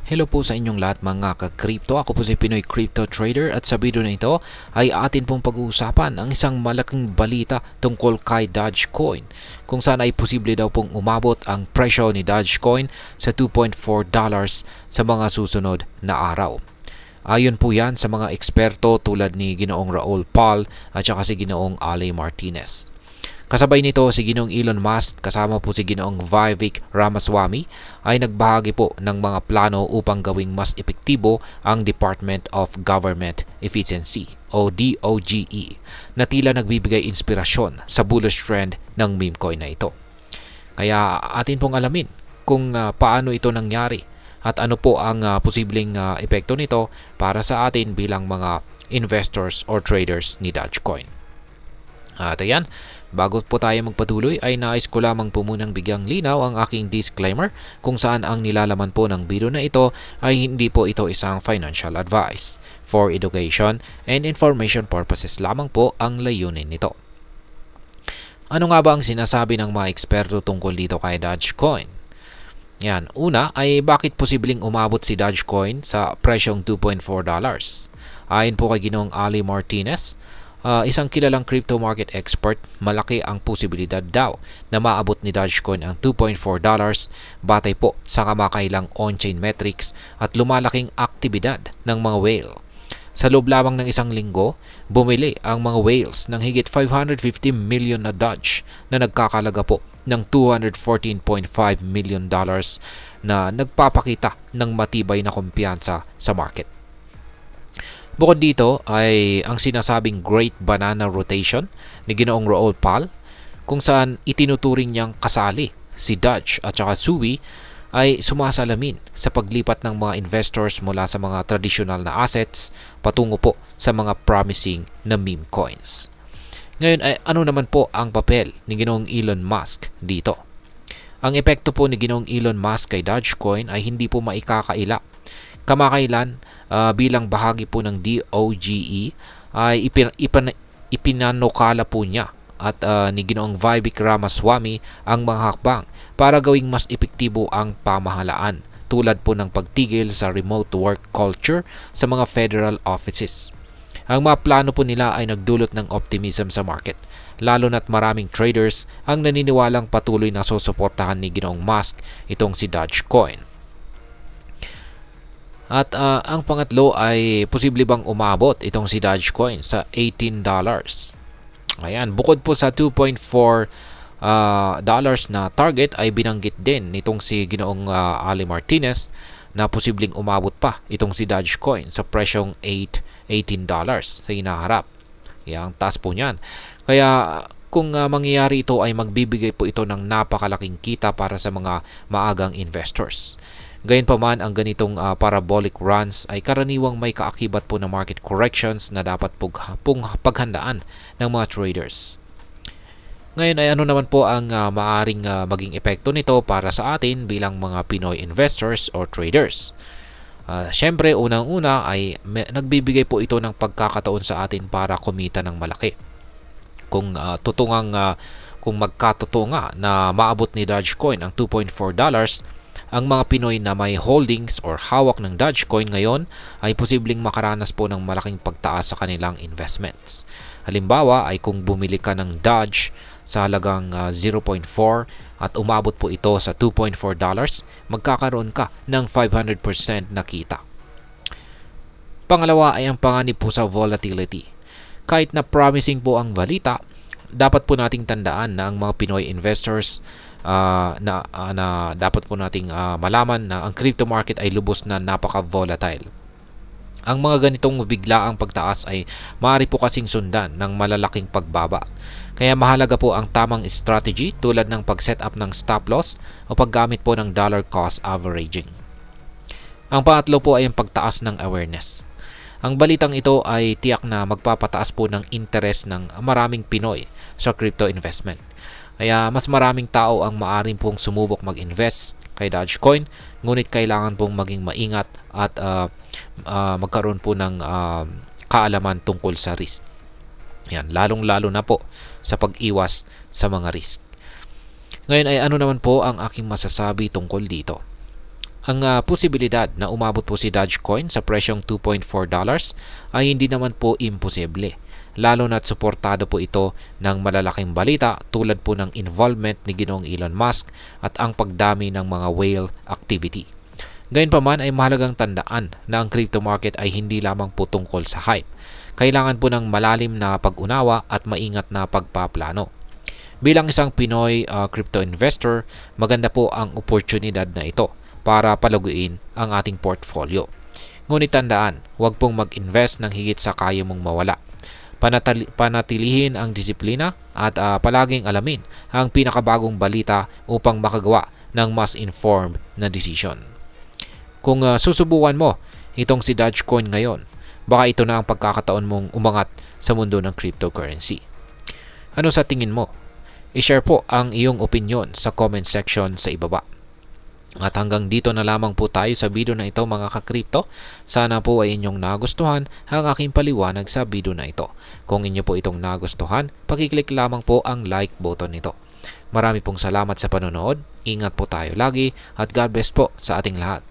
Hello po sa inyong lahat mga ka-crypto. Ako po si Pinoy Crypto Trader at sa video na ito ay atin pong pag-uusapan ang isang malaking balita tungkol kay Dogecoin, kung saan ay posible daw pong umabot ang presyo ni Dogecoin sa $2.4 sa mga susunod na araw. Ayon po yan sa mga eksperto tulad ni Ginoong Raul Pal at saka si Ginoong Ale Martinez. Kasabay nito si Ginoong Elon Musk kasama po si Ginoong Vivek Ramaswamy ay nagbahagi po ng mga plano upang gawing mas epektibo ang Department of Government Efficiency o DOGE na tila nagbibigay inspirasyon sa bullish trend ng meme coin na ito. Kaya atin pong alamin kung paano ito nangyari at ano po ang posibleng epekto nito para sa atin bilang mga investors or traders ni Dogecoin. At ayan, bago po tayo magpatuloy ay nais ko lamang po munang bigyang linaw ang aking disclaimer kung saan ang nilalaman po ng video na ito ay hindi po ito isang financial advice. For education and information purposes lamang po ang layunin nito. Ano nga ba ang sinasabi ng mga eksperto tungkol dito kay Dogecoin? Yan, una ay bakit posibleng umabot si Dogecoin sa presyong $2.4? Ayon po kay Ginoong Ali Martinez, isang kilalang crypto market expert, malaki ang posibilidad daw na maabot ni Dogecoin ang $2.4 batay po sa kamakailang on-chain metrics at lumalaking aktibidad ng mga whale. Sa loob lamang ng isang linggo, bumili ang mga whales ng higit 550 million na Doge na nagkakalaga po ng $214.5 million na nagpapakita ng matibay na kumpiyansa sa market. Bukod dito ay ang sinasabing Great Banana Rotation ni Ginoong Raul Pal, kung saan itinuturing niyang kasali si Doge at saka Sui ay sumasalamin sa paglipat ng mga investors mula sa mga traditional na assets patungo po sa mga promising na meme coins. Ngayon ay ano naman po ang papel ni Ginoong Elon Musk dito? Ang epekto po ni Ginoong Elon Musk kay Dogecoin ay hindi po maikakaila. Kamakailan bilang bahagi po ng DOGE ay ipinanukala po niya at ni Ginoong Vivek Ramaswamy ang mga hakbang para gawing mas epektibo ang pamahalaan tulad po ng pagtigil sa remote work culture sa mga federal offices. Ang mga plano po nila ay nagdulot ng optimism sa market, lalo na't maraming traders ang naniniwalang patuloy na susuportahan ni Ginoong Musk itong si Dogecoin. At ang pangatlo ay posible bang umabot itong si Dogecoin sa $18? Ayan, bukod po sa $2.4 na target ay binanggit din nitong si Ginoong Ali Martinez na posibleng umabot pa itong si Dogecoin sa presyong $18 sa hinaharap. Yang taas po niyan. Kaya kung mangyayari ito ay magbibigay po ito ng napakalaking kita para sa mga maagang investors. Gayunpaman, ang ganitong parabolic runs ay karaniwang may kaakibat po na market corrections na dapat pong paghandaan ng mga traders. Ngayon ay ano naman po ang maaring maging epekto nito para sa atin bilang mga Pinoy investors or traders? Siyempre, unang-una ay nagbibigay po ito ng pagkakataon sa atin para kumita ng malaki. Kung kung magkatotoo nga na maabot ni Dogecoin ang $2.4, ang mga Pinoy na may holdings or hawak ng Dogecoin ngayon ay posibleng makaranas po ng malaking pagtaas sa kanilang investments. Halimbawa ay kung bumili ka ng Doge sa halagang 0.4 at umabot po ito sa $2.4, magkakaroon ka ng 500% na kita. Pangalawa ay ang panganib po sa volatility. Kahit na promising po ang balita, dapat po nating tandaan na ang mga Pinoy investors na dapat po nating malaman na ang crypto market ay lubos na napaka-volatile. Ang mga ganitong biglaang pagtaas ay maaari po kasing sundan ng malalaking pagbaba. Kaya mahalaga po ang tamang strategy tulad ng pag-set up ng stop loss o paggamit po ng dollar cost averaging. Ang pangatlo po ay ang pagtaas ng awareness. Ang balitang ito ay tiyak na magpapataas po ng interest ng maraming Pinoy sa crypto investment. Kaya mas maraming tao ang maaring pong sumubok mag-invest kay Dogecoin, ngunit kailangan pong maging maingat at magkaroon po ng kaalaman tungkol sa risk. Yan, lalong-lalo na po sa pag-iwas sa mga risk. Ngayon ay ano naman po ang aking masasabi tungkol dito? Ang posibilidad na umabot po si Dogecoin sa presyong $2.4 ay hindi naman po imposible. Lalo na't suportado po ito ng malalaking balita tulad po ng involvement ni Ginoong Elon Musk at ang pagdami ng mga whale activity. Gayunpaman ay mahalagang tandaan na ang crypto market ay hindi lamang po tungkol sa hype. Kailangan po ng malalim na pag-unawa at maingat na pagpaplano. Bilang isang Pinoy crypto investor, maganda po ang oportunidad na ito para palaguin ang ating portfolio. Ngunit tandaan, huwag pong mag-invest ng higit sa kaya mong mawala. Panatilihin ang disiplina at palaging alamin ang pinakabagong balita upang makagawa ng mas informed na decision. Kung susubukan mo itong si Dogecoin ngayon, baka ito na ang pagkakataon mong umangat sa mundo ng cryptocurrency. Ano sa tingin mo? I-share po ang iyong opinion sa comment section sa ibaba. At hanggang dito na lamang po tayo sa video na ito mga ka-crypto. Sana po ay inyong nagustuhan ang aking paliwanag sa video na ito. Kung inyo po itong nagustuhan, pakiclick lamang po ang like button nito. Marami pong salamat sa panonood. Ingat po tayo lagi at God bless po sa ating lahat.